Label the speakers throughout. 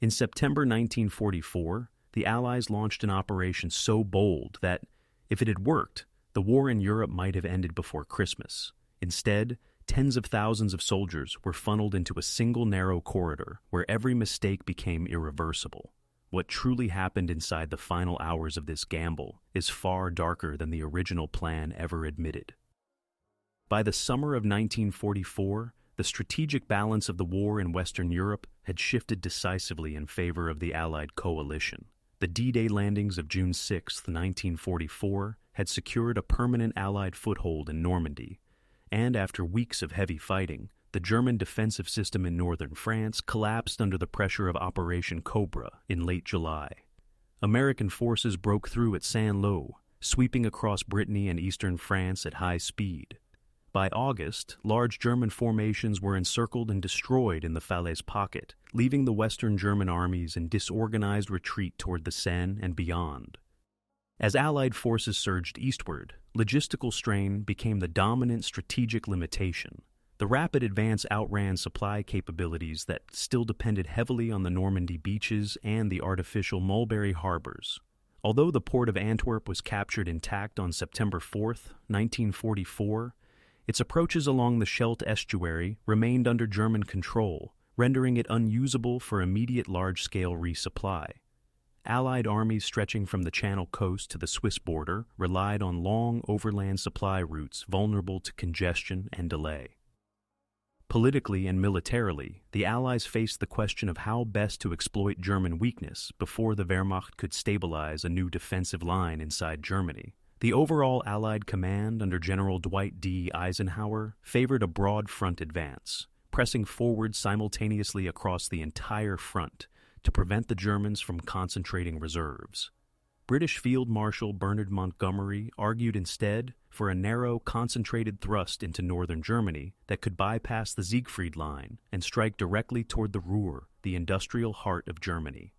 Speaker 1: In September 1944, the Allies launched an operation so bold that, if it had worked, the war in Europe might have ended before Christmas. Instead, tens of thousands of soldiers were funneled into a single narrow corridor where every mistake became irreversible. What truly happened inside the final hours of this gamble is far darker than the original plan ever admitted. By the summer of 1944, the strategic balance of the war in Western Europe had shifted decisively in favor of the Allied coalition. The D-Day landings of June 6, 1944, had secured a permanent Allied foothold in Normandy, and after weeks of heavy fighting, the German defensive system in northern France collapsed under the pressure of Operation Cobra in late July. American forces broke through at Saint-Lô, sweeping across Brittany and eastern France at high speed. By August, large German formations were encircled and destroyed in the Falaise pocket, leaving the Western German armies in disorganized retreat toward the Seine and beyond. As Allied forces surged eastward, logistical strain became the dominant strategic limitation. The rapid advance outran supply capabilities that still depended heavily on the Normandy beaches and the artificial Mulberry harbors. Although the port of Antwerp was captured intact on September 4, 1944, its approaches along the Scheldt estuary remained under German control, rendering it unusable for immediate large-scale resupply. Allied armies stretching from the Channel coast to the Swiss border relied on long overland supply routes vulnerable to congestion and delay. Politically and militarily, the Allies faced the question of how best to exploit German weakness before the Wehrmacht could stabilize a new defensive line inside Germany. The overall Allied command under General Dwight D. Eisenhower favored a broad front advance, pressing forward simultaneously across the entire front to prevent the Germans from concentrating reserves. British Field Marshal Bernard Montgomery argued instead for a narrow, concentrated thrust into northern Germany that could bypass the Siegfried Line and strike directly toward the Ruhr, the industrial heart of Germany.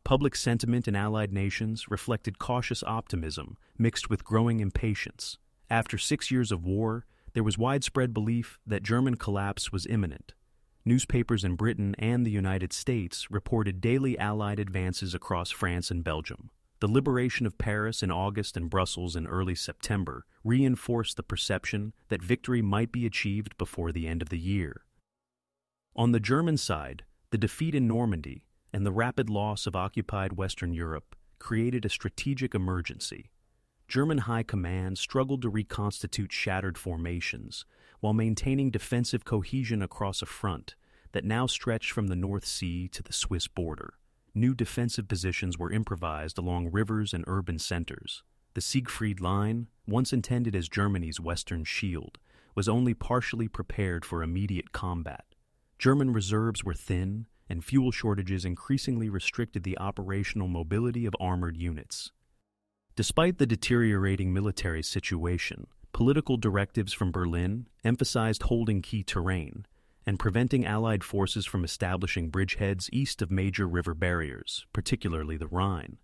Speaker 1: Public sentiment in Allied nations reflected cautious optimism mixed with growing impatience. After 6 years of war, there was widespread belief that German collapse was imminent. Newspapers in Britain and the United States reported daily Allied advances across France and Belgium. The liberation of Paris in August and Brussels in early September reinforced the perception that victory might be achieved before the end of the year. On the German side, the defeat in Normandy and the rapid loss of occupied Western Europe created a strategic emergency. German high command struggled to reconstitute shattered formations while maintaining defensive cohesion across a front that now stretched from the North Sea to the Swiss border. New defensive positions were improvised along rivers and urban centers. The Siegfried Line, once intended as Germany's western shield, was only partially prepared for immediate combat. German reserves were thin, and fuel shortages increasingly restricted the operational mobility of armored units. Despite the deteriorating military situation, political directives from Berlin emphasized holding key terrain and preventing Allied forces from establishing bridgeheads east of major river barriers, particularly the Rhine.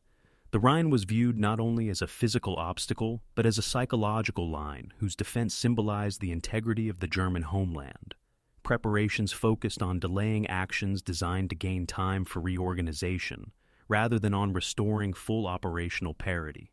Speaker 1: The Rhine was viewed not only as a physical obstacle, but as a psychological line whose defense symbolized the integrity of the German homeland. Preparations focused on delaying actions designed to gain time for reorganization, rather than on restoring full operational parity.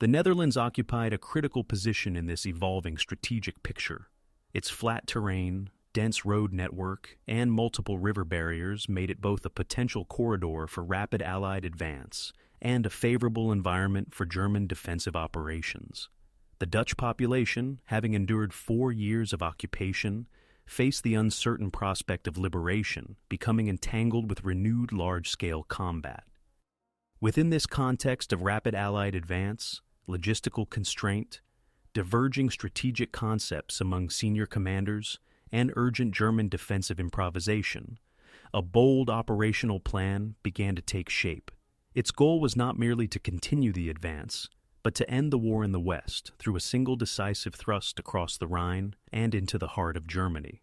Speaker 1: The Netherlands occupied a critical position in this evolving strategic picture. Its flat terrain, dense road network, and multiple river barriers made it both a potential corridor for rapid Allied advance and a favorable environment for German defensive operations. The Dutch population, having endured 4 years of occupation, faced the uncertain prospect of liberation, becoming entangled with renewed large-scale combat. Within this context of rapid Allied advance, logistical constraint, diverging strategic concepts among senior commanders, and urgent German defensive improvisation, a bold operational plan began to take shape. Its goal was not merely to continue the advance, but to end the war in the West through a single decisive thrust across the Rhine and into the heart of Germany.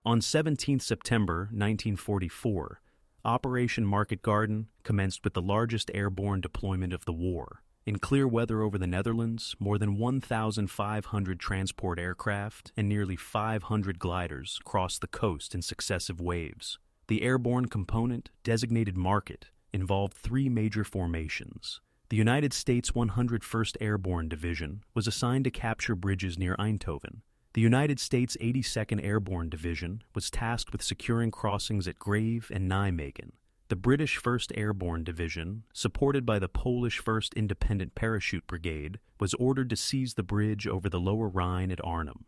Speaker 1: On 17 September 1944, Operation Market Garden commenced with the largest airborne deployment of the war. In clear weather over the Netherlands, more than 1,500 transport aircraft and nearly 500 gliders crossed the coast in successive waves. The airborne component, designated Market, involved three major formations. The United States 101st Airborne Division was assigned to capture bridges near Eindhoven. The United States 82nd Airborne Division was tasked with securing crossings at Grave and Nijmegen. The British 1st Airborne Division, supported by the Polish 1st Independent Parachute Brigade, was ordered to seize the bridge over the Lower Rhine at Arnhem.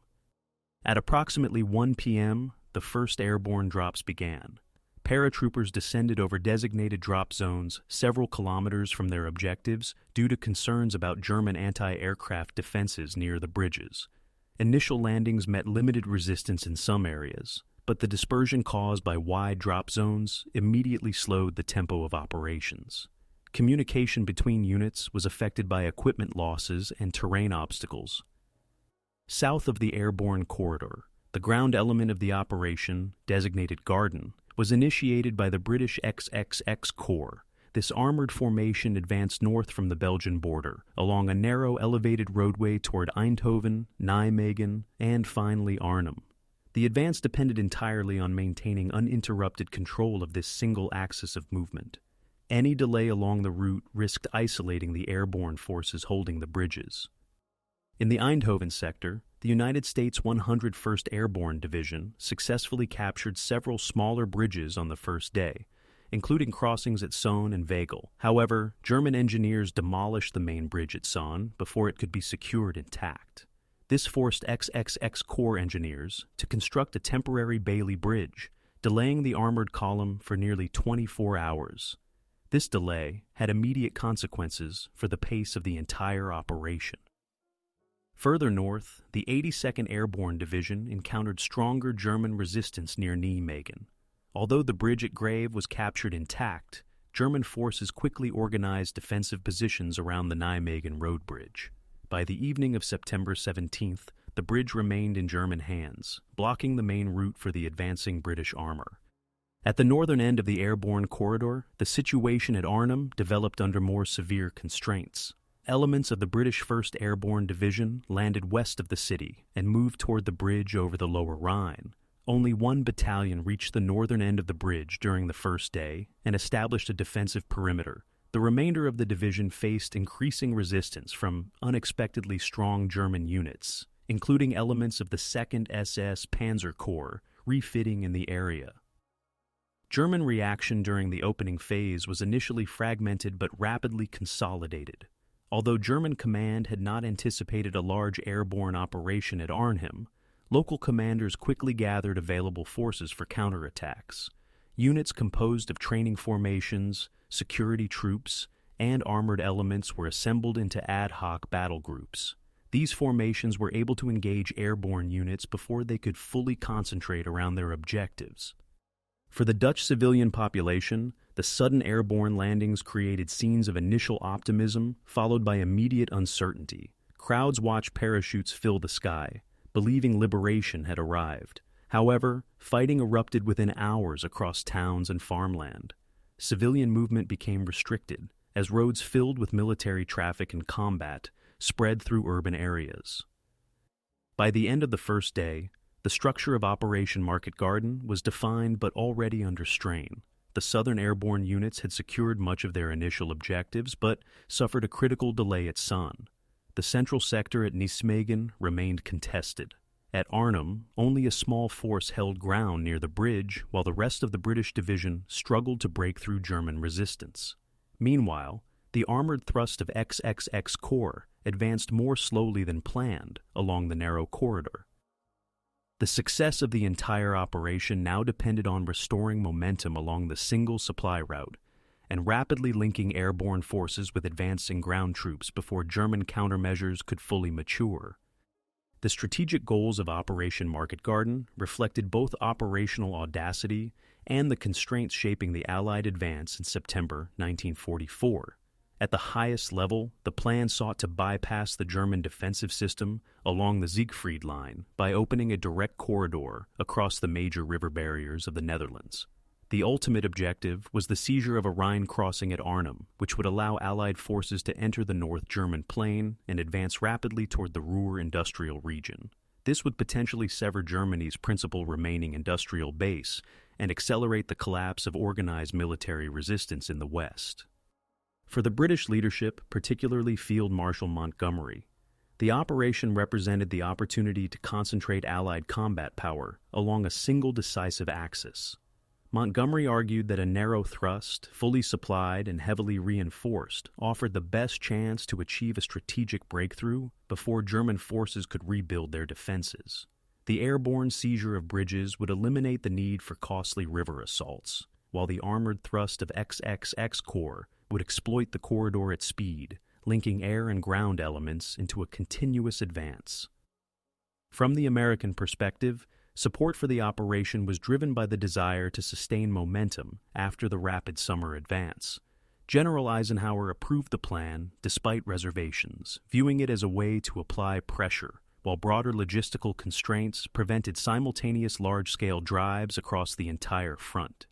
Speaker 1: At approximately 1 p.m., the 1st Airborne drops began. Paratroopers descended over designated drop zones several kilometers from their objectives due to concerns about German anti-aircraft defenses near the bridges. Initial landings met limited resistance in some areas, but the dispersion caused by wide drop zones immediately slowed the tempo of operations. Communication between units was affected by equipment losses and terrain obstacles. South of the airborne corridor, the ground element of the operation, designated Garden, was initiated by the British XXX Corps. This armored formation advanced north from the Belgian border, along a narrow elevated roadway toward Eindhoven, Nijmegen, and finally Arnhem. The advance depended entirely on maintaining uninterrupted control of this single axis of movement. Any delay along the route risked isolating the airborne forces holding the bridges. In the Eindhoven sector, the United States 101st Airborne Division successfully captured several smaller bridges on the first day, including crossings at Soane and Wegel. However, German engineers demolished the main bridge at Soane before it could be secured intact. This forced XXX Corps engineers to construct a temporary Bailey Bridge, delaying the armored column for nearly 24 hours. This delay had immediate consequences for the pace of the entire operation. Further north, the 82nd Airborne Division encountered stronger German resistance near Nijmegen. Although the bridge at Grave was captured intact, German forces quickly organized defensive positions around the Nijmegen road bridge. By the evening of September 17th, the bridge remained in German hands, blocking the main route for the advancing British armor. At the northern end of the airborne corridor, the situation at Arnhem developed under more severe constraints. Elements of the British 1st Airborne Division landed west of the city and moved toward the bridge over the Lower Rhine. Only one battalion reached the northern end of the bridge during the first day and established a defensive perimeter. The remainder of the division faced increasing resistance from unexpectedly strong German units, including elements of the 2nd SS Panzer Corps refitting in the area. German reaction during the opening phase was initially fragmented but rapidly consolidated. Although German command had not anticipated a large airborne operation at Arnhem, local commanders quickly gathered available forces for counterattacks. Units composed of training formations, security troops, and armored elements were assembled into ad hoc battle groups. These formations were able to engage airborne units before they could fully concentrate around their objectives. For the Dutch civilian population, the sudden airborne landings created scenes of initial optimism, followed by immediate uncertainty. Crowds watched parachutes fill the sky, believing liberation had arrived. However, fighting erupted within hours across towns and farmland. Civilian movement became restricted, as roads filled with military traffic and combat spread through urban areas. By the end of the first day, the structure of Operation Market Garden was defined but already under strain. The Southern Airborne units had secured much of their initial objectives, but suffered a critical delay at Soane. The central sector at Nijmegen remained contested. At Arnhem, only a small force held ground near the bridge, while the rest of the British division struggled to break through German resistance. Meanwhile, the armored thrust of XXX Corps advanced more slowly than planned along the narrow corridor. The success of the entire operation now depended on restoring momentum along the single supply route and rapidly linking airborne forces with advancing ground troops before German countermeasures could fully mature. The strategic goals of Operation Market Garden reflected both operational audacity and the constraints shaping the Allied advance in September 1944. At the highest level, the plan sought to bypass the German defensive system along the Siegfried Line by opening a direct corridor across the major river barriers of the Netherlands. The ultimate objective was the seizure of a Rhine crossing at Arnhem, which would allow Allied forces to enter the North German plain and advance rapidly toward the Ruhr industrial region. This would potentially sever Germany's principal remaining industrial base and accelerate the collapse of organized military resistance in the West. For the British leadership, particularly Field Marshal Montgomery, the operation represented the opportunity to concentrate Allied combat power along a single decisive axis. Montgomery argued that a narrow thrust, fully supplied and heavily reinforced, offered the best chance to achieve a strategic breakthrough before German forces could rebuild their defenses. The airborne seizure of bridges would eliminate the need for costly river assaults, while the armored thrust of XXX Corps would exploit the corridor at speed, linking air and ground elements into a continuous advance. From the American perspective, support for the operation was driven by the desire to sustain momentum after the rapid summer advance. General Eisenhower approved the plan despite reservations, viewing it as a way to apply pressure, while broader logistical constraints prevented simultaneous large-scale drives across the entire front.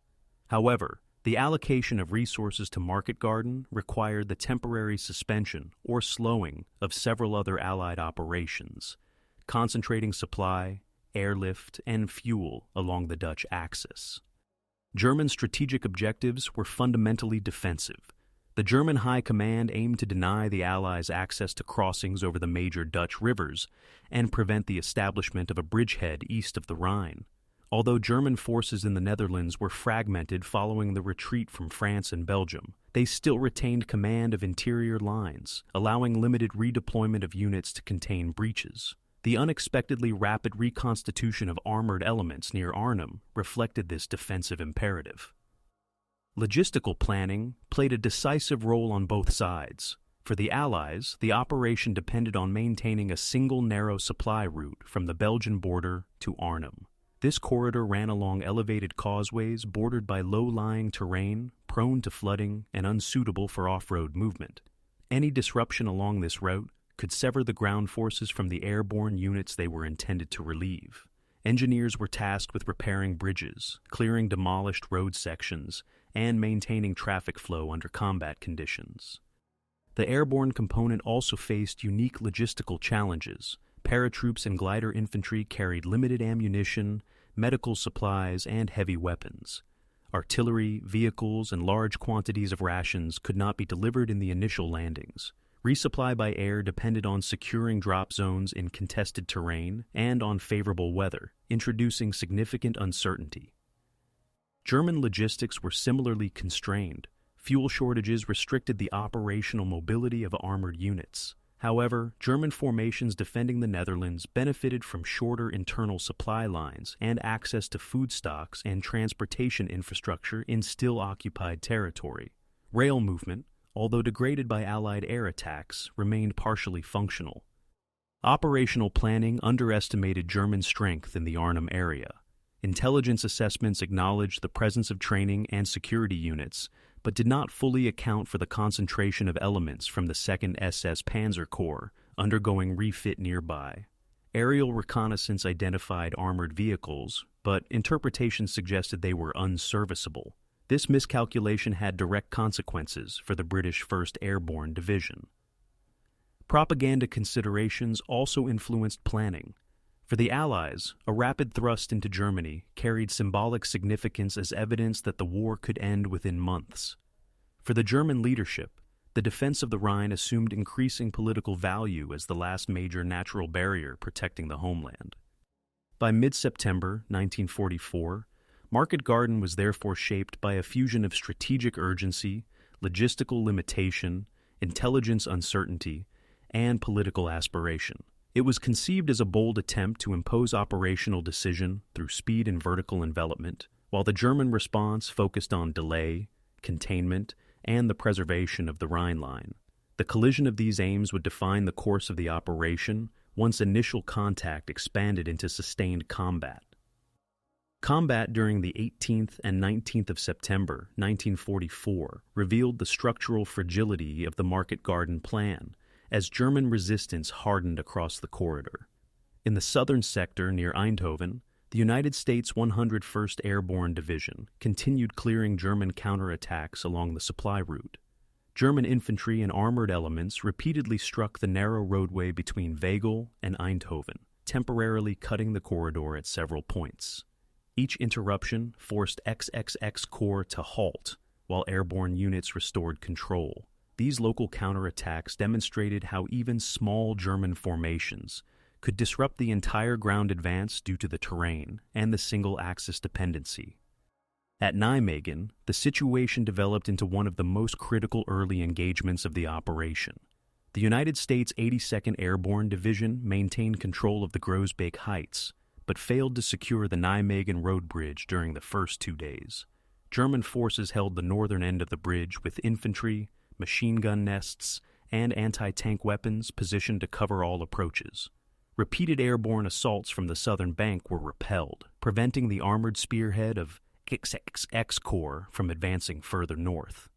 Speaker 1: However, the allocation of resources to Market Garden required the temporary suspension or slowing of several other Allied operations, concentrating supply, airlift, and fuel along the Dutch axis. German strategic objectives were fundamentally defensive. The German High Command aimed to deny the Allies access to crossings over the major Dutch rivers and prevent the establishment of a bridgehead east of the Rhine. Although German forces in the Netherlands were fragmented following the retreat from France and Belgium, they still retained command of interior lines, allowing limited redeployment of units to contain breaches. The unexpectedly rapid reconstitution of armored elements near Arnhem reflected this defensive imperative. Logistical planning played a decisive role on both sides. For the Allies, the operation depended on maintaining a single narrow supply route from the Belgian border to Arnhem. This corridor ran along elevated causeways bordered by low-lying terrain, prone to flooding and unsuitable for off-road movement. Any disruption along this route could sever the ground forces from the airborne units they were intended to relieve. Engineers were tasked with repairing bridges, clearing demolished road sections, and maintaining traffic flow under combat conditions. The airborne component also faced unique logistical challenges. Paratroops and glider infantry carried limited ammunition, medical supplies, and heavy weapons. Artillery, vehicles, and large quantities of rations could not be delivered in the initial landings. Resupply by air depended on securing drop zones in contested terrain and on favorable weather, introducing significant uncertainty. German logistics were similarly constrained. Fuel shortages restricted the operational mobility of armored units. However, German formations defending the Netherlands benefited from shorter internal supply lines and access to food stocks and transportation infrastructure in still occupied territory. Rail movement, although degraded by Allied air attacks, remained partially functional. Operational planning underestimated German strength in the Arnhem area. Intelligence assessments acknowledged the presence of training and security units, but did not fully account for the concentration of elements from the 2nd SS Panzer Corps undergoing refit nearby. Aerial reconnaissance identified armored vehicles, but interpretations suggested they were unserviceable. This miscalculation had direct consequences for the British 1st Airborne Division. Propaganda considerations also influenced planning. For the Allies, a rapid thrust into Germany carried symbolic significance as evidence that the war could end within months. For the German leadership, the defense of the Rhine assumed increasing political value as the last major natural barrier protecting the homeland. By mid-September 1944, Market Garden was therefore shaped by a fusion of strategic urgency, logistical limitation, intelligence uncertainty, and political aspiration. It was conceived as a bold attempt to impose operational decision through speed and vertical envelopment, while the German response focused on delay, containment, and the preservation of the Rhine line. The collision of these aims would define the course of the operation once initial contact expanded into sustained combat. Combat during the 18th and 19th of September 1944 revealed the structural fragility of the Market Garden plan, as German resistance hardened across the corridor. In the southern sector near Eindhoven, the United States 101st Airborne Division continued clearing German counterattacks along the supply route. German infantry and armored elements repeatedly struck the narrow roadway between Wegel and Eindhoven, temporarily cutting the corridor at several points. Each interruption forced XXX Corps to halt, while airborne units restored control. These local counterattacks demonstrated how even small German formations could disrupt the entire ground advance due to the terrain and the single-axis dependency. At Nijmegen, the situation developed into one of the most critical early engagements of the operation. The United States 82nd Airborne Division maintained control of the Groesbeek Heights, but failed to secure the Nijmegen road bridge during the first 2 days. German forces held the northern end of the bridge with infantry, machine gun nests, and anti-tank weapons positioned to cover all approaches. Repeated airborne assaults from the southern bank were repelled, preventing the armored spearhead of XXX Corps from advancing further north.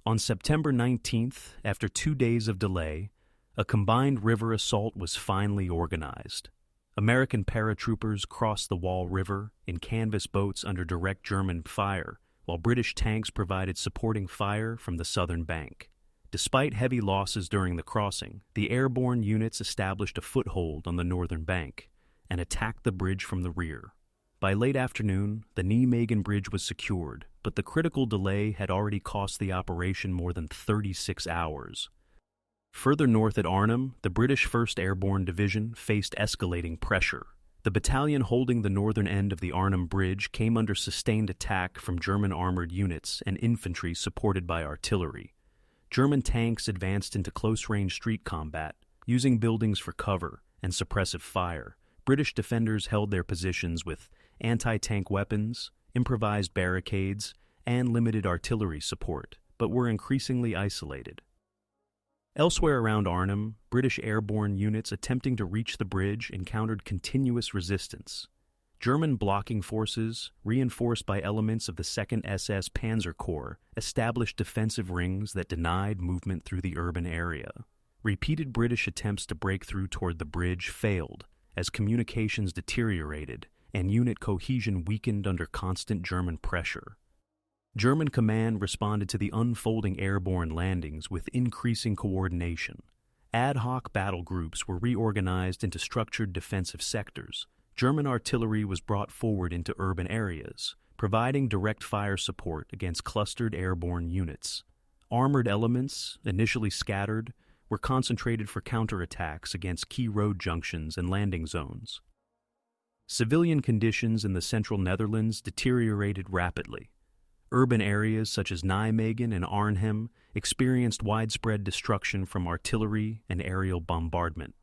Speaker 1: On September 19th, after 2 days of delay, a combined river assault was finally organized. American paratroopers crossed the Wall River in canvas boats under direct German fire, while British tanks provided supporting fire from the southern bank. Despite heavy losses during the crossing, the airborne units established a foothold on the northern bank and attacked the bridge from the rear. By late afternoon, the Nijmegen Bridge was secured, but the critical delay had already cost the operation more than 36 hours. Further north at Arnhem, the British 1st Airborne Division faced escalating pressure. The battalion holding the northern end of the Arnhem Bridge came under sustained attack from German armored units and infantry supported by artillery. German tanks advanced into close-range street combat, using buildings for cover and suppressive fire. British defenders held their positions with anti-tank weapons, improvised barricades, and limited artillery support, but were increasingly isolated. Elsewhere around Arnhem, British airborne units attempting to reach the bridge encountered continuous resistance. German blocking forces, reinforced by elements of the 2nd SS Panzer Corps, established defensive rings that denied movement through the urban area. Repeated British attempts to break through toward the bridge failed, as communications deteriorated and unit cohesion weakened under constant German pressure. German command responded to the unfolding airborne landings with increasing coordination. Ad hoc battle groups were reorganized into structured defensive sectors. German artillery was brought forward into urban areas, providing direct fire support against clustered airborne units. Armored elements, initially scattered, were concentrated for counterattacks against key road junctions and landing zones. Civilian conditions in the central Netherlands deteriorated rapidly. Urban areas such as Nijmegen and Arnhem experienced widespread destruction from artillery and aerial bombardment.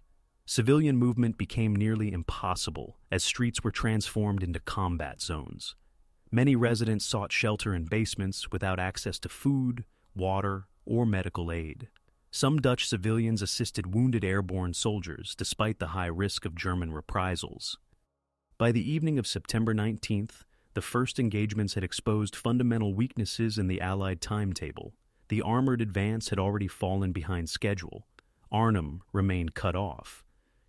Speaker 1: Civilian movement became nearly impossible as streets were transformed into combat zones. Many residents sought shelter in basements without access to food, water, or medical aid. Some Dutch civilians assisted wounded airborne soldiers despite the high risk of German reprisals. By the evening of September 19th, the first engagements had exposed fundamental weaknesses in the Allied timetable. The armored advance had already fallen behind schedule. Arnhem remained cut off.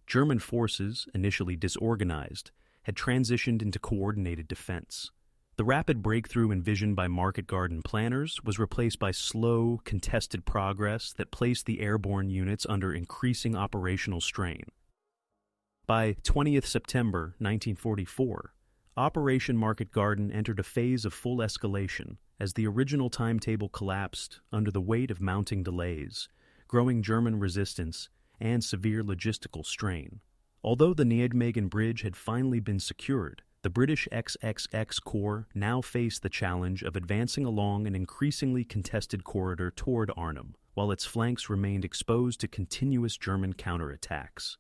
Speaker 1: German forces, initially disorganized, had transitioned into coordinated defense. The rapid breakthrough envisioned by market garden planners was replaced by slow, contested progress that placed the airborne units under increasing operational strain. By 20th September 1944, Operation Market Garden entered a phase of full escalation as the original timetable collapsed under the weight of mounting delays, growing German resistance, and severe logistical strain. Although the Nijmegen Bridge had finally been secured, the British XXX Corps now faced the challenge of advancing along an increasingly contested corridor toward Arnhem, while its flanks remained exposed to continuous German counterattacks.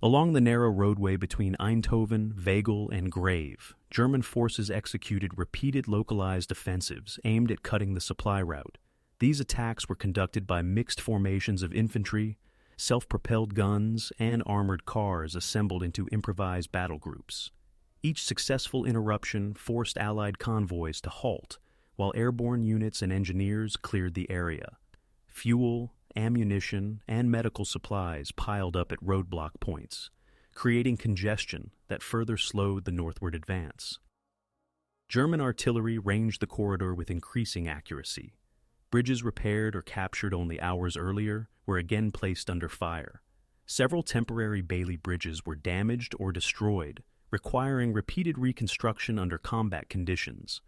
Speaker 1: Along the narrow roadway between Eindhoven, Veghel, and Grave, German forces executed repeated localized offensives aimed at cutting the supply route. These attacks were conducted by mixed formations of infantry, self-propelled guns, and armored cars assembled into improvised battle groups. Each successful interruption forced Allied convoys to halt, while airborne units and engineers cleared the area. Fuel, ammunition, and medical supplies piled up at roadblock points, creating congestion that further slowed the northward advance. German artillery ranged the corridor with increasing accuracy. Bridges repaired or captured only hours earlier were again placed under fire. Several temporary Bailey bridges were damaged or destroyed, requiring repeated reconstruction under combat conditions.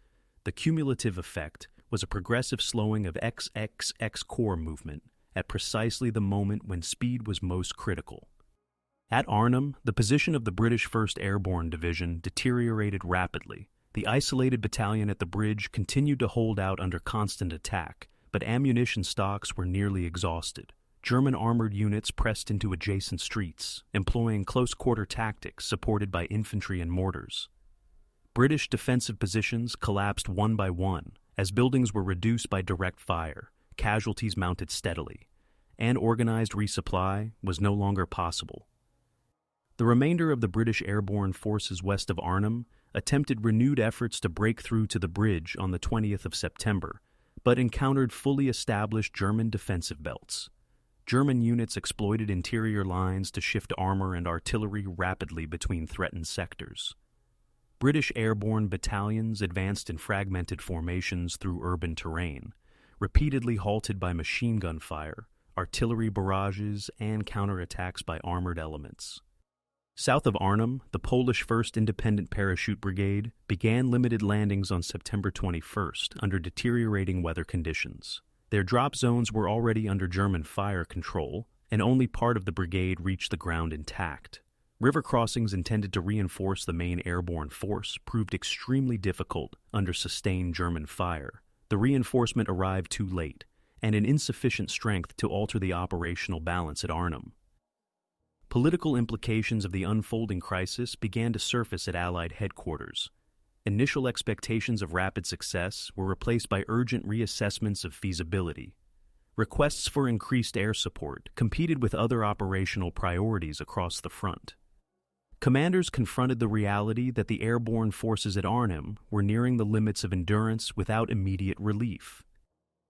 Speaker 1: The cumulative effect was a progressive slowing of XXX Corps movement at precisely the moment when speed was most critical. At Arnhem, the position of the British 1st Airborne Division deteriorated rapidly. The isolated battalion at the bridge continued to hold out under constant attack, but ammunition stocks were nearly exhausted. German armored units pressed into adjacent streets, employing close-quarter tactics supported by infantry and mortars. British defensive positions collapsed one by one as buildings were reduced by direct fire, casualties mounted steadily, and organized resupply was no longer possible. The remainder of the British airborne forces west of Arnhem attempted renewed efforts to break through to the bridge on the 20th of September, but encountered fully established German defensive belts. German units exploited interior lines to shift armor and artillery rapidly between threatened sectors. British airborne battalions advanced in fragmented formations through urban terrain, repeatedly halted by machine gun fire, artillery barrages, and counterattacks by armored elements. South of Arnhem, the Polish 1st Independent Parachute Brigade began limited landings on September 21st under deteriorating weather conditions. Their drop zones were already under German fire control, and only part of the brigade reached the ground intact. River crossings intended to reinforce the main airborne force proved extremely difficult under sustained German fire. The reinforcement arrived too late, and in insufficient strength to alter the operational balance at Arnhem. Political implications of the unfolding crisis began to surface at Allied headquarters. Initial expectations of rapid success were replaced by urgent reassessments of feasibility. Requests for increased air support competed with other operational priorities across the front. Commanders confronted the reality that the airborne forces at Arnhem were nearing the limits of endurance without immediate relief.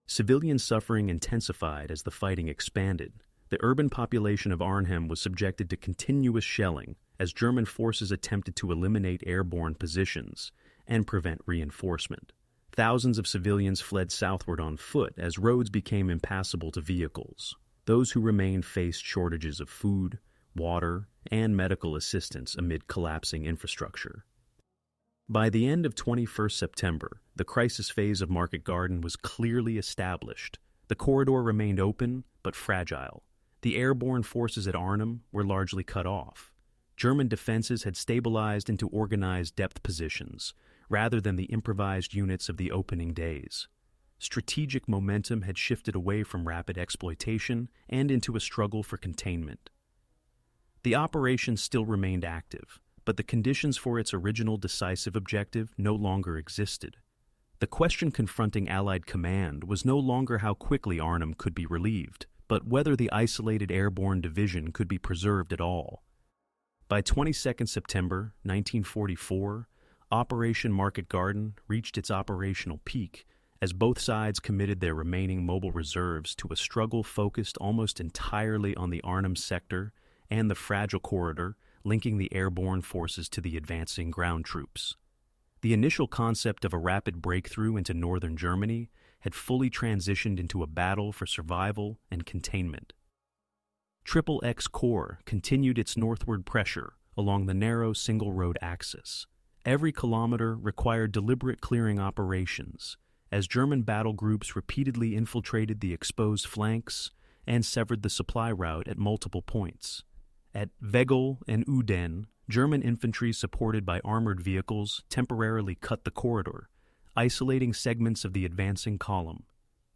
Speaker 1: Civilian suffering intensified as the fighting expanded. The urban population of Arnhem was subjected to continuous shelling as German forces attempted to eliminate airborne positions and prevent reinforcement. Thousands of civilians fled southward on foot as roads became impassable to vehicles. Those who remained faced shortages of food, water, and medical assistance amid collapsing infrastructure. By the end of 21st September, the crisis phase of Market Garden was clearly established. The corridor remained open, but fragile. The airborne forces at Arnhem were largely cut off. German defenses had stabilized into organized depth positions, rather than the improvised units of the opening days. Strategic momentum had shifted away from rapid exploitation and into a struggle for containment. The operation still remained active, but the conditions for its original decisive objective no longer existed. The question confronting Allied command was no longer how quickly Arnhem could be relieved, but whether the isolated airborne division could be preserved at all. By 22 September 1944, Operation Market Garden reached its operational peak as both sides committed their remaining mobile reserves to a struggle focused almost entirely on the Arnhem sector and the fragile corridor linking the airborne forces to the advancing ground troops. The initial concept of a rapid breakthrough into northern Germany had fully transitioned into a battle for survival and containment. XXX Corps continued its northward pressure along the narrow single-road axis. Every kilometer required deliberate clearing operations, as German battle groups repeatedly infiltrated the exposed flanks and severed the supply route at multiple points. At Wegel and Uden, German infantry supported by armored vehicles temporarily cut the corridor, isolating segments of the advancing column.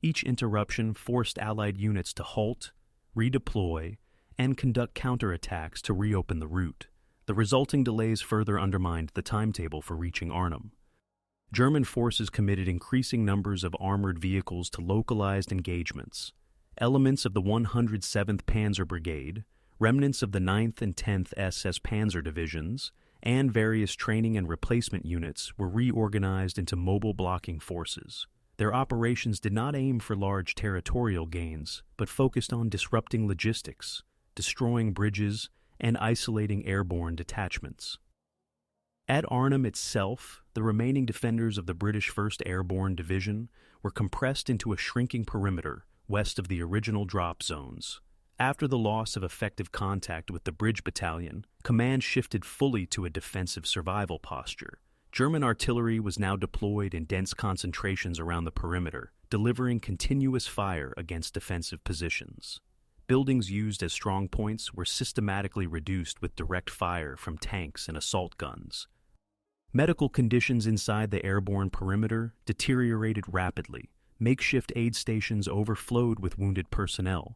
Speaker 1: Each interruption forced Allied units to halt, redeploy, and conduct counterattacks to reopen the route. The resulting delays further undermined the timetable for reaching Arnhem. German forces committed increasing numbers of armored vehicles to localized engagements. Elements of the 107th Panzer Brigade, remnants of the 9th and 10th SS Panzer Divisions, and various training and replacement units were reorganized into mobile blocking forces. Their operations did not aim for large territorial gains, but focused on disrupting logistics, destroying bridges, and isolating airborne detachments. At Arnhem itself, the remaining defenders of the British 1st Airborne Division were compressed into a shrinking perimeter west of the original drop zones. After the loss of effective contact with the bridge battalion, command shifted fully to a defensive survival posture. German artillery was now deployed in dense concentrations around the perimeter, delivering continuous fire against defensive positions. Buildings used as strong points were systematically reduced with direct fire from tanks and assault guns. Medical conditions inside the airborne perimeter deteriorated rapidly. Makeshift aid stations overflowed with wounded personnel.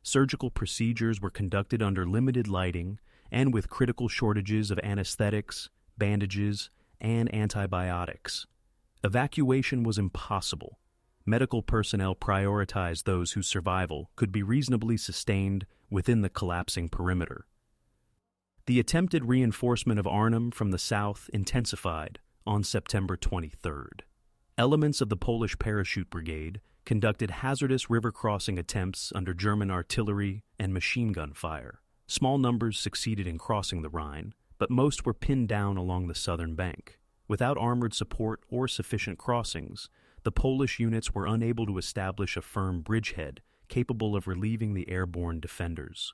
Speaker 1: Surgical procedures were conducted under limited lighting and with critical shortages of anesthetics, bandages, and antibiotics. Evacuation was impossible. Medical personnel prioritized those whose survival could be reasonably sustained within the collapsing perimeter. The attempted reinforcement of Arnhem from the south intensified on September 23rd. Elements of the Polish Parachute Brigade conducted hazardous river crossing attempts under German artillery and machine gun fire. Small numbers succeeded in crossing the Rhine, but most were pinned down along the southern bank. Without armored support or sufficient crossings, the Polish units were unable to establish a firm bridgehead capable of relieving the airborne defenders.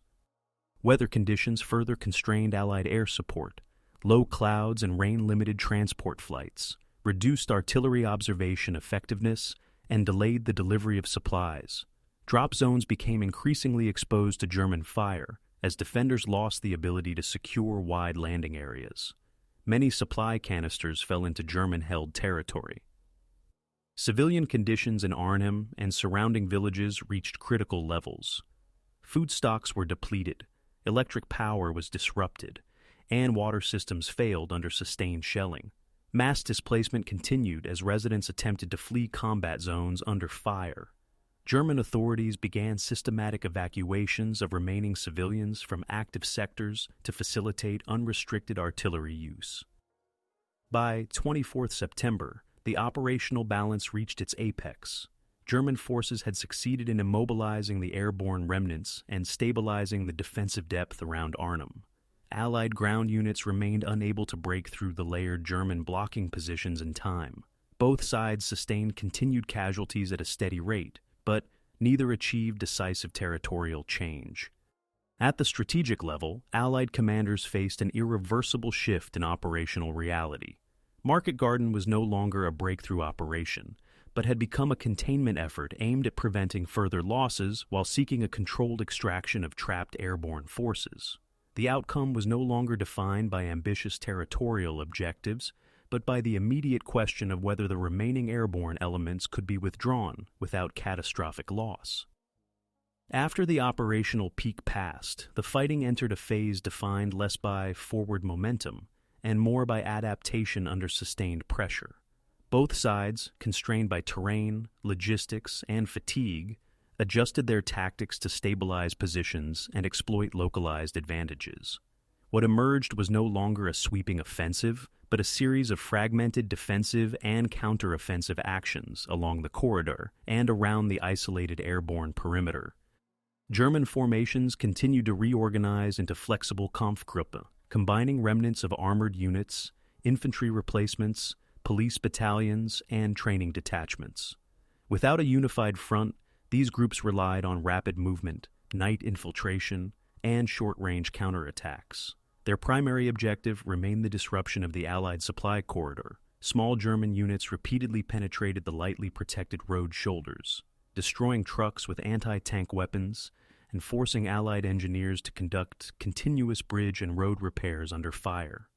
Speaker 1: Weather conditions further constrained Allied air support. Low clouds and rain-limited transport flights reduced artillery observation effectiveness and delayed the delivery of supplies. Drop zones became increasingly exposed to German fire as defenders lost the ability to secure wide landing areas. Many supply canisters fell into German-held territory. Civilian conditions in Arnhem and surrounding villages reached critical levels. Food stocks were depleted, electric power was disrupted, and water systems failed under sustained shelling. Mass displacement continued as residents attempted to flee combat zones under fire. German authorities began systematic evacuations of remaining civilians from active sectors to facilitate unrestricted artillery use. By 24 September, the operational balance reached its apex. German forces had succeeded in immobilizing the airborne remnants and stabilizing the defensive depth around Arnhem. Allied ground units remained unable to break through the layered German blocking positions in time. Both sides sustained continued casualties at a steady rate, but neither achieved decisive territorial change. At the strategic level, Allied commanders faced an irreversible shift in operational reality. Market Garden was no longer a breakthrough operation, but had become a containment effort aimed at preventing further losses while seeking a controlled extraction of trapped airborne forces. The outcome was no longer defined by ambitious territorial objectives, but by the immediate question of whether the remaining airborne elements could be withdrawn without catastrophic loss. After the operational peak passed, the fighting entered a phase defined less by forward momentum and more by adaptation under sustained pressure. Both sides, constrained by terrain, logistics, and fatigue, adjusted their tactics to stabilize positions and exploit localized advantages. What emerged was no longer a sweeping offensive, but a series of fragmented defensive and counteroffensive actions along the corridor and around the isolated airborne perimeter. German formations continued to reorganize into flexible Kampfgruppe, combining remnants of armored units, infantry replacements, police battalions, and training detachments. Without a unified front, these groups relied on rapid movement, night infiltration, and short-range counterattacks. Their primary objective remained the disruption of the Allied supply corridor. Small German units repeatedly penetrated the lightly protected road shoulders, destroying trucks with anti-tank weapons and forcing Allied engineers to conduct continuous bridge and road repairs under fire.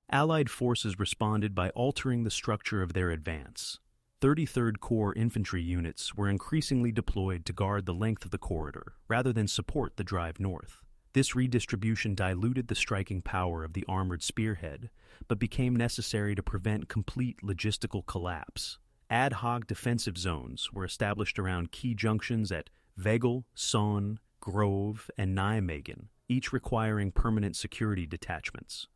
Speaker 1: Allied forces responded by altering the structure of their advance. 33rd Corps infantry units were increasingly deployed to guard the length of the corridor rather than support the drive north. This redistribution diluted the striking power of the armored spearhead, but became necessary to prevent complete logistical collapse. Ad hoc defensive zones were established around key junctions at Wegel, Sonn, Grove, and Nijmegen, each requiring permanent security detachments.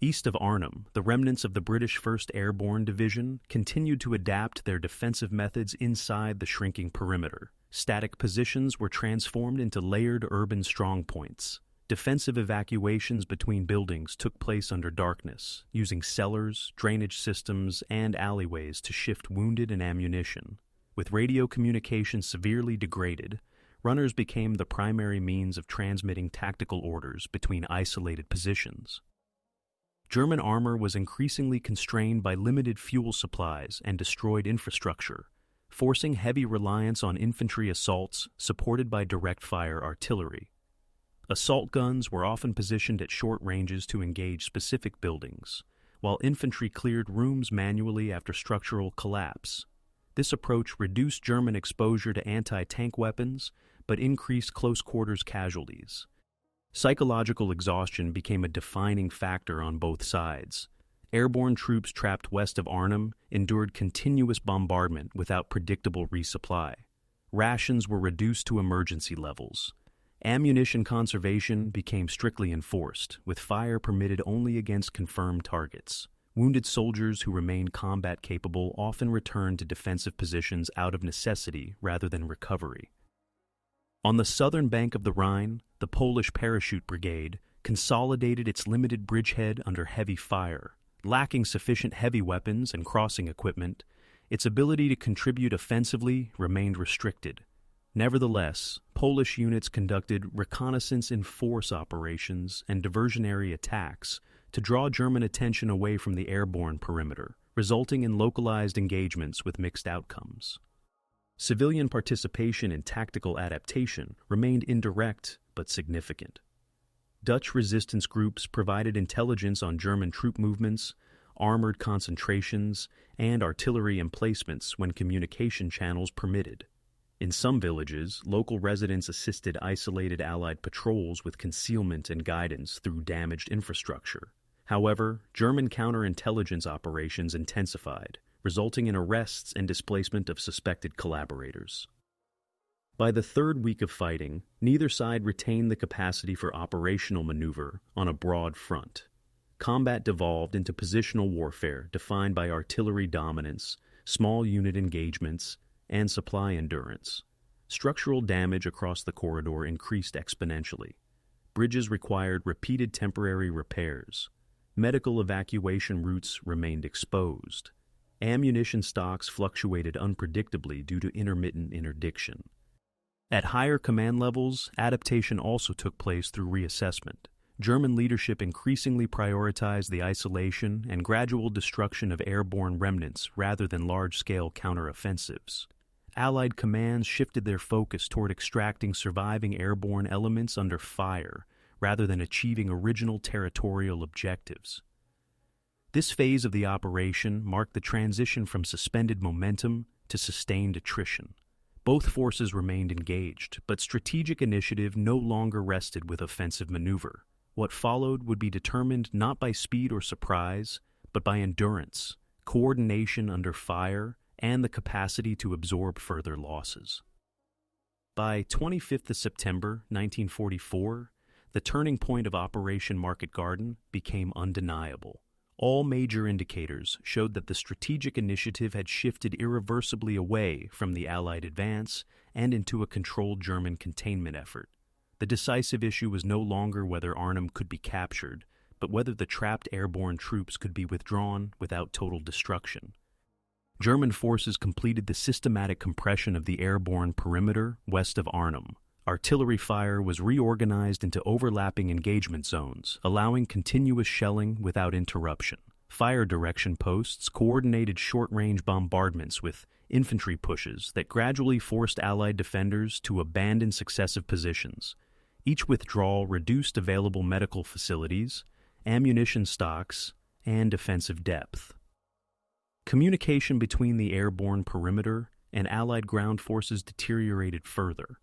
Speaker 1: East of Arnhem, the remnants of the British 1st Airborne Division continued to adapt their defensive methods inside the shrinking perimeter. Static positions were transformed into layered urban strongpoints. Defensive evacuations between buildings took place under darkness, using cellars, drainage systems, and alleyways to shift wounded and ammunition. With radio communication severely degraded, Runners became the primary means of transmitting tactical orders between isolated positions. German armor was increasingly constrained by limited fuel supplies and destroyed infrastructure, forcing heavy reliance on infantry assaults supported by direct-fire artillery. Assault guns were often positioned at short ranges to engage specific buildings, while infantry cleared rooms manually after structural collapse. This approach reduced German exposure to anti-tank weapons, but increased close-quarters casualties. Psychological exhaustion became a defining factor on both sides. Airborne troops trapped west of Arnhem endured continuous bombardment without predictable resupply. Rations were reduced to emergency levels. Ammunition conservation became strictly enforced, with fire permitted only against confirmed targets. Wounded soldiers who remained combat-capable often returned to defensive positions out of necessity rather than recovery. On the southern bank of the Rhine, the Polish Parachute Brigade consolidated its limited bridgehead under heavy fire. Lacking sufficient heavy weapons and crossing equipment, its ability to contribute offensively remained restricted. Nevertheless, Polish units conducted reconnaissance-in-force operations and diversionary attacks to draw German attention away from the airborne perimeter, resulting in localized engagements with mixed outcomes. Civilian participation in tactical adaptation remained indirect but significant. Dutch resistance groups provided intelligence on German troop movements, armored concentrations, and artillery emplacements when communication channels permitted. In some villages, local residents assisted isolated Allied patrols with concealment and guidance through damaged infrastructure. However, German counterintelligence operations intensified, resulting in arrests and displacement of suspected collaborators. By the third week of fighting, neither side retained the capacity for operational maneuver on a broad front. Combat devolved into positional warfare defined by artillery dominance, small unit engagements, and supply endurance. Structural damage across the corridor increased exponentially. Bridges required repeated temporary repairs. Medical evacuation routes remained exposed. Ammunition stocks fluctuated unpredictably due to intermittent interdiction. At higher command levels, adaptation also took place through reassessment. German leadership increasingly prioritized the isolation and gradual destruction of airborne remnants rather than large-scale counteroffensives. Allied commands shifted their focus toward extracting surviving airborne elements under fire rather than achieving original territorial objectives. This phase of the operation marked the transition from suspended momentum to sustained attrition. Both forces remained engaged, but strategic initiative no longer rested with offensive maneuver. What followed would be determined not by speed or surprise, but by endurance, coordination under fire, and the capacity to absorb further losses. By 25th of September 1944, the turning point of Operation Market Garden became undeniable. All major indicators showed that the strategic initiative had shifted irreversibly away from the Allied advance and into a controlled German containment effort. The decisive issue was no longer whether Arnhem could be captured, but whether the trapped airborne troops could be withdrawn without total destruction. German forces completed the systematic compression of the airborne perimeter west of Arnhem. Artillery fire was reorganized into overlapping engagement zones, allowing continuous shelling without interruption. Fire direction posts coordinated short-range bombardments with infantry pushes that gradually forced Allied defenders to abandon successive positions. Each withdrawal reduced available medical facilities, ammunition stocks, and defensive depth. Communication between the airborne perimeter and Allied ground forces deteriorated further.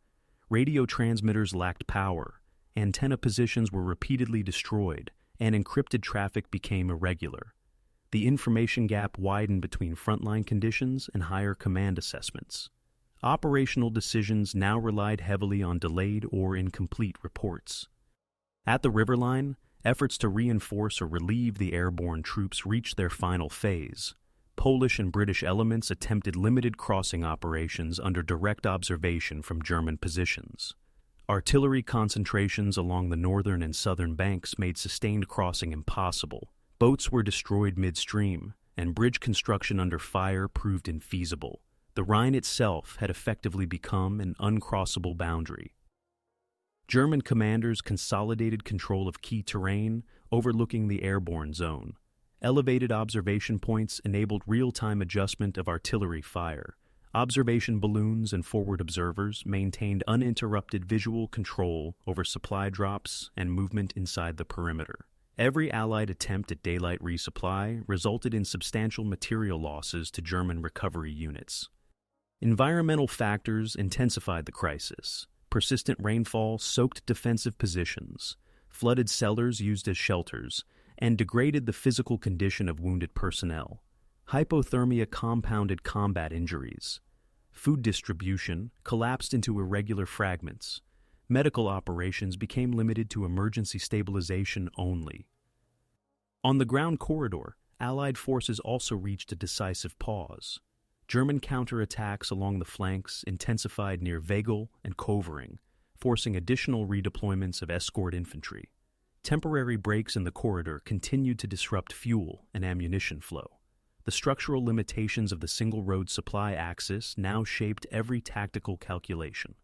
Speaker 1: Radio transmitters lacked power, antenna positions were repeatedly destroyed, and encrypted traffic became irregular. The information gap widened between frontline conditions and higher command assessments. Operational decisions now relied heavily on delayed or incomplete reports. At the Riverline, efforts to reinforce or relieve the airborne troops reached their final phase. Polish and British elements attempted limited crossing operations under direct observation from German positions. Artillery concentrations along the northern and southern banks made sustained crossing impossible. Boats were destroyed midstream, and bridge construction under fire proved infeasible. The Rhine itself had effectively become an uncrossable boundary. German commanders consolidated control of key terrain, overlooking the airborne zone. Elevated observation points enabled real-time adjustment of artillery fire. Observation balloons and forward observers maintained uninterrupted visual control over supply drops and movement inside the perimeter. Every Allied attempt at daylight resupply resulted in substantial material losses to German recovery units. Environmental factors intensified the crisis. Persistent rainfall soaked defensive positions, flooded cellars used as shelters, and degraded the physical condition of wounded personnel. Hypothermia compounded combat injuries. Food distribution collapsed into irregular fragments. Medical operations became limited to emergency stabilization only. On the ground corridor, Allied forces also reached a decisive pause. German counterattacks along the flanks intensified near Wegel and Covering, forcing additional redeployments of escort infantry. Temporary breaks in the corridor continued to disrupt fuel and ammunition flow. The structural limitations of the single-road supply axis now shaped every tactical calculation.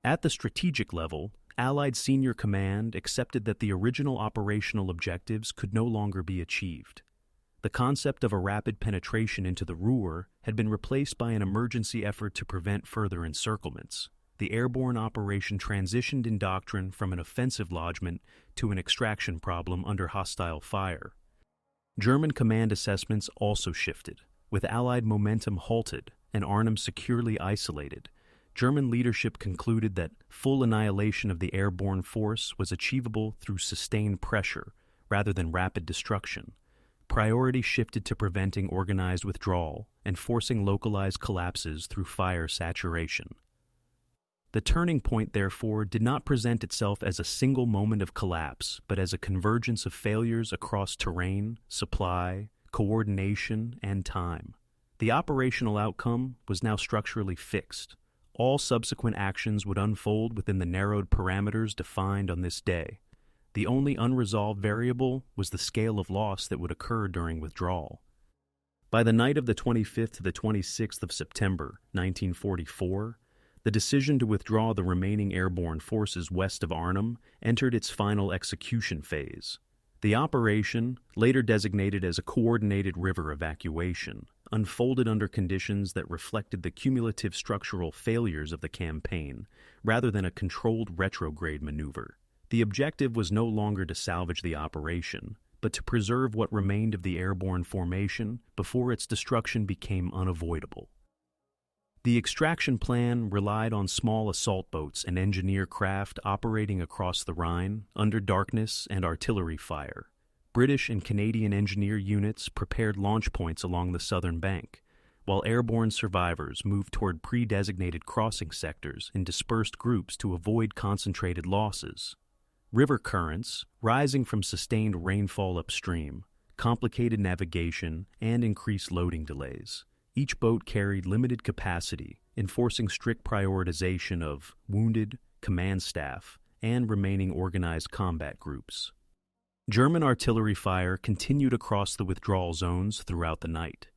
Speaker 1: At the strategic level, Allied senior command accepted that the original operational objectives could no longer be achieved. The concept of a rapid penetration into the Ruhr had been replaced by an emergency effort to prevent further encirclements. The airborne operation transitioned in doctrine from an offensive lodgment to an extraction problem under hostile fire. German command assessments also shifted. With Allied momentum halted and Arnhem securely isolated, German leadership concluded that full annihilation of the airborne force was achievable through sustained pressure rather than rapid destruction. Priority shifted to preventing organized withdrawal and forcing localized collapses through fire saturation. The turning point, therefore, did not present itself as a single moment of collapse, but as a convergence of failures across terrain, supply, coordination, and time. The operational outcome was now structurally fixed. All subsequent actions would unfold within the narrowed parameters defined on this day. The only unresolved variable was the scale of loss that would occur during withdrawal. By the night of the 25th to the 26th of September, 1944, the decision to withdraw the remaining airborne forces west of Arnhem entered its final execution phase. The operation, later designated as a coordinated river evacuation, unfolded under conditions that reflected the cumulative structural failures of the campaign, rather than a controlled retrograde maneuver. The objective was no longer to salvage the operation, but to preserve what remained of the airborne formation before its destruction became unavoidable. The extraction plan relied on small assault boats and engineer craft operating across the Rhine under darkness and artillery fire. British and Canadian engineer units prepared launch points along the southern bank, while airborne survivors moved toward pre-designated crossing sectors in dispersed groups to avoid concentrated losses. River currents, rising from sustained rainfall upstream, complicated navigation and increased loading delays. Each boat carried limited capacity, enforcing strict prioritization of wounded, command staff, and remaining organized combat groups. German artillery fire continued across the withdrawal zones throughout the night.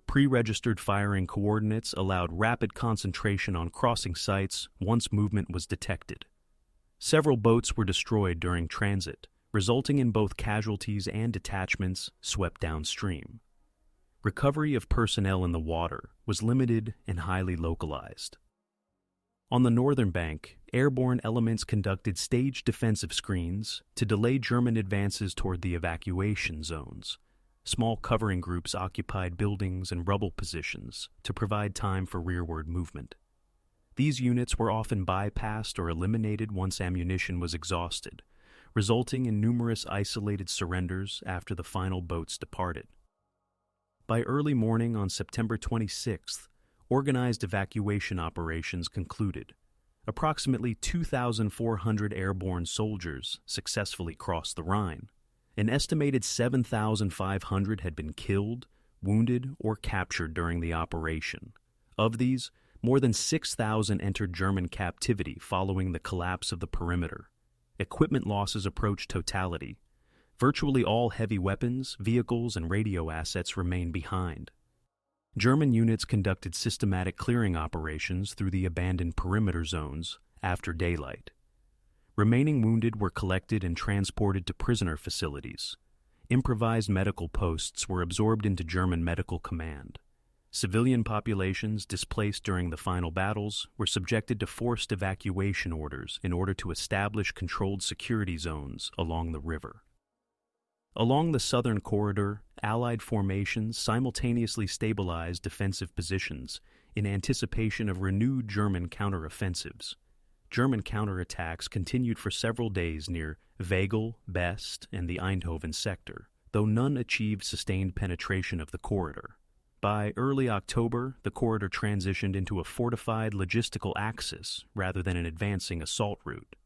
Speaker 1: Pre-registered firing coordinates allowed rapid concentration on crossing sites once movement was detected. Several boats were destroyed during transit, resulting in both casualties and detachments swept downstream. Recovery of personnel in the water was limited and highly localized. On the northern bank, airborne elements conducted staged defensive screens to delay German advances toward the evacuation zones. Small covering groups occupied buildings and rubble positions to provide time for rearward movement. These units were often bypassed or eliminated once ammunition was exhausted, resulting in numerous isolated surrenders after the final boats departed. By early morning on September 26th, organized evacuation operations concluded. Approximately 2,400 airborne soldiers successfully crossed the Rhine. An estimated 7,500 had been killed, wounded, or captured during the operation. Of these, more than 6,000 entered German captivity following the collapse of the perimeter. Equipment losses approached totality. Virtually all heavy weapons, vehicles, and radio assets remained behind. German units conducted systematic clearing operations through the abandoned perimeter zones after daylight. Remaining wounded were collected and transported to prisoner facilities. Improvised medical posts were absorbed into German medical command. Civilian populations displaced during the final battles were subjected to forced evacuation orders in order to establish controlled security zones along the river. Along the southern corridor, Allied formations simultaneously stabilized defensive positions in anticipation of renewed German counteroffensives. German counterattacks continued for several days near Wegel, Best, and the Eindhoven sector, though none achieved sustained penetration of the corridor. By early October, the corridor transitioned into a fortified logistical axis rather than an advancing assault route.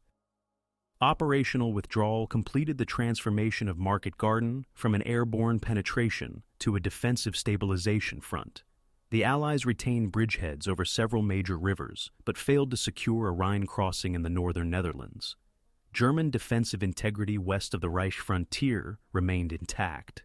Speaker 1: Operational withdrawal completed the transformation of Market Garden from an airborne penetration to a defensive stabilization front. The Allies retained bridgeheads over several major rivers, but failed to secure a Rhine crossing in the northern Netherlands. German defensive integrity west of the Reich frontier remained intact.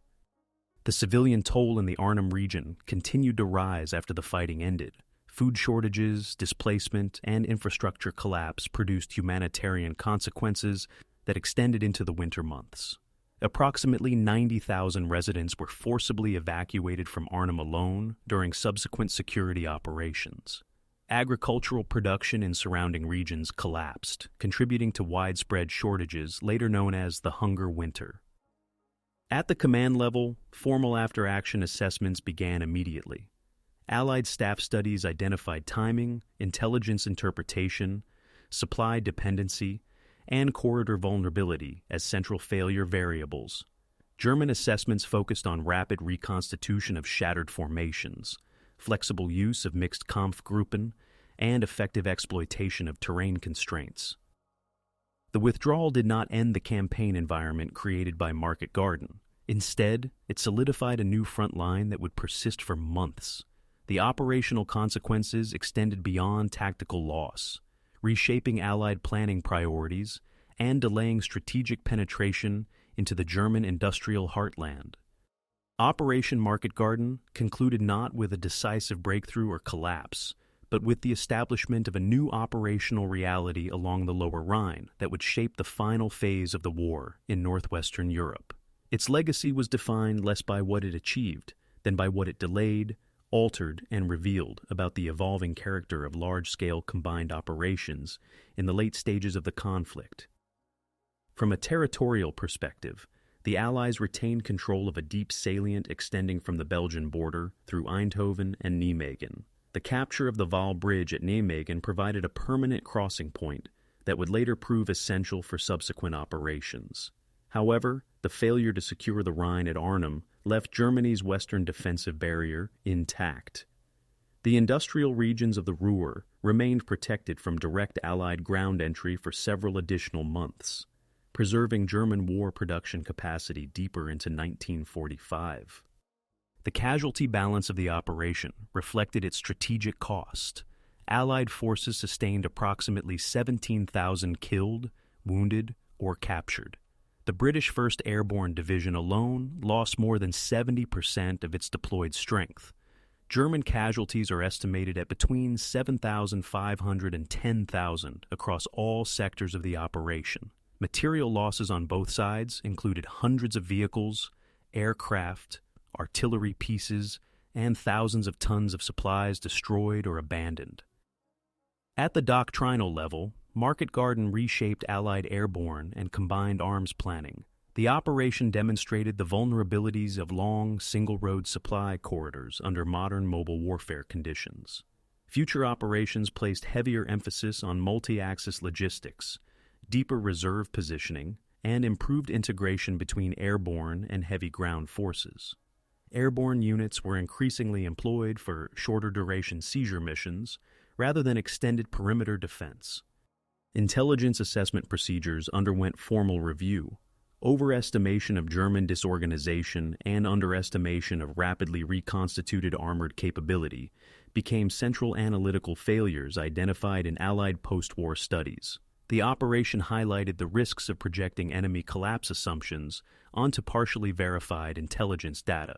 Speaker 1: The civilian toll in the Arnhem region continued to rise after the fighting ended. Food shortages, displacement, and infrastructure collapse produced humanitarian consequences that extended into the winter months. Approximately 90,000 residents were forcibly evacuated from Arnhem alone during subsequent security operations. Agricultural production in surrounding regions collapsed, contributing to widespread shortages later known as the Hunger Winter. At the command level, formal after-action assessments began immediately. Allied staff studies identified timing, intelligence interpretation, supply dependency, and corridor vulnerability as central failure variables. German assessments focused on rapid reconstitution of shattered formations, flexible use of mixed Kampfgruppen, and effective exploitation of terrain constraints. The withdrawal did not end the campaign environment created by Market Garden. Instead, it solidified a new front line that would persist for months. The operational consequences extended beyond tactical loss, reshaping Allied planning priorities and delaying strategic penetration into the German industrial heartland. Operation Market Garden concluded not with a decisive breakthrough or collapse, but with the establishment of a new operational reality along the Lower Rhine that would shape the final phase of the war in northwestern Europe. Its legacy was defined less by what it achieved than by what it delayed, altered, and revealed about the evolving character of large-scale combined operations in the late stages of the conflict. From a territorial perspective, the Allies retained control of a deep salient extending from the Belgian border through Eindhoven and Nijmegen. The capture of the Waal Bridge at Nijmegen provided a permanent crossing point that would later prove essential for subsequent operations. However, the failure to secure the Rhine at Arnhem left Germany's western defensive barrier intact. The industrial regions of the Ruhr remained protected from direct Allied ground entry for several additional months, preserving German war production capacity deeper into 1945. The casualty balance of the operation reflected its strategic cost. Allied forces sustained approximately 17,000 killed, wounded, or captured. The British 1st Airborne Division alone lost more than 70% of its deployed strength. German casualties are estimated at between 7,500 and 10,000 across all sectors of the operation. Material losses on both sides included hundreds of vehicles, aircraft, artillery pieces, and thousands of tons of supplies destroyed or abandoned. At the doctrinal level, Market Garden reshaped Allied airborne and combined arms planning. The operation demonstrated the vulnerabilities of long, single-road supply corridors under modern mobile warfare conditions. Future operations placed heavier emphasis on multi-axis logistics, deeper reserve positioning, and improved integration between airborne and heavy ground forces. Airborne units were increasingly employed for shorter-duration seizure missions rather than extended perimeter defense. Intelligence assessment procedures underwent formal review. Overestimation of German disorganization and underestimation of rapidly reconstituted armored capability became central analytical failures identified in Allied post-war studies. The operation highlighted the risks of projecting enemy collapse assumptions onto partially verified intelligence data.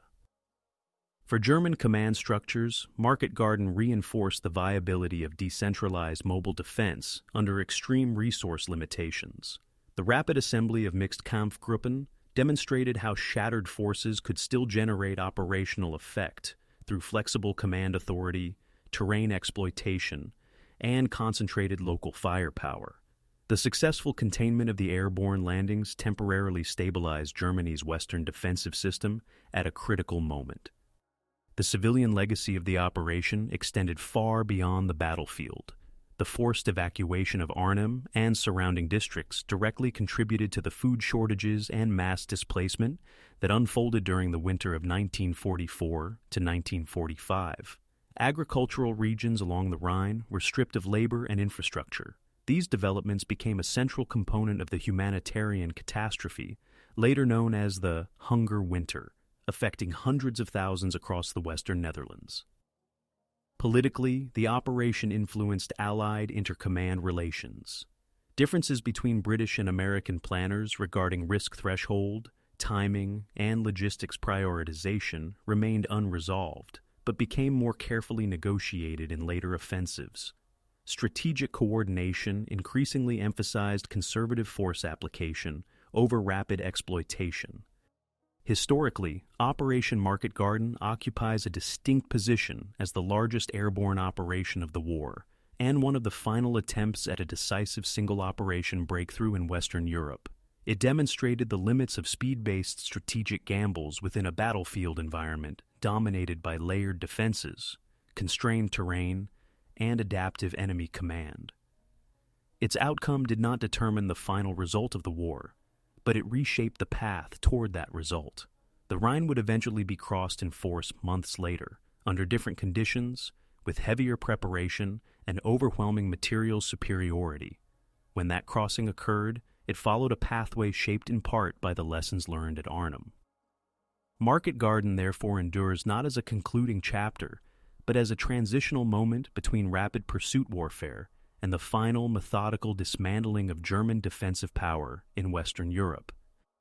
Speaker 1: For German command structures, Market Garden reinforced the viability of decentralized mobile defense under extreme resource limitations. The rapid assembly of mixed Kampfgruppen demonstrated how shattered forces could still generate operational effect through flexible command authority, terrain exploitation, and concentrated local firepower. The successful containment of the airborne landings temporarily stabilized Germany's Western defensive system at a critical moment. The civilian legacy of the operation extended far beyond the battlefield. The forced evacuation of Arnhem and surrounding districts directly contributed to the food shortages and mass displacement that unfolded during the winter of 1944 to 1945. Agricultural regions along the Rhine were stripped of labor and infrastructure. These developments became a central component of the humanitarian catastrophe, later known as the Hunger Winter, affecting hundreds of thousands across the Western Netherlands. Politically, the operation influenced Allied inter-command relations. Differences between British and American planners regarding risk threshold, timing, and logistics prioritization remained unresolved, but became more carefully negotiated in later offensives. Strategic coordination increasingly emphasized conservative force application over rapid exploitation. Historically, Operation Market Garden occupies a distinct position as the largest airborne operation of the war, and one of the final attempts at a decisive single-operation breakthrough in Western Europe. It demonstrated the limits of speed-based strategic gambles within a battlefield environment dominated by layered defenses, constrained terrain, and adaptive enemy command. Its outcome did not determine the final result of the war, but it reshaped the path toward that result. The Rhine would eventually be crossed in force months later, under different conditions, with heavier preparation and overwhelming material superiority. When that crossing occurred, it followed a pathway shaped in part by the lessons learned at Arnhem. Market Garden therefore endures not as a concluding chapter, but as a transitional moment between rapid pursuit warfare and the final methodical dismantling of German defensive power in Western Europe.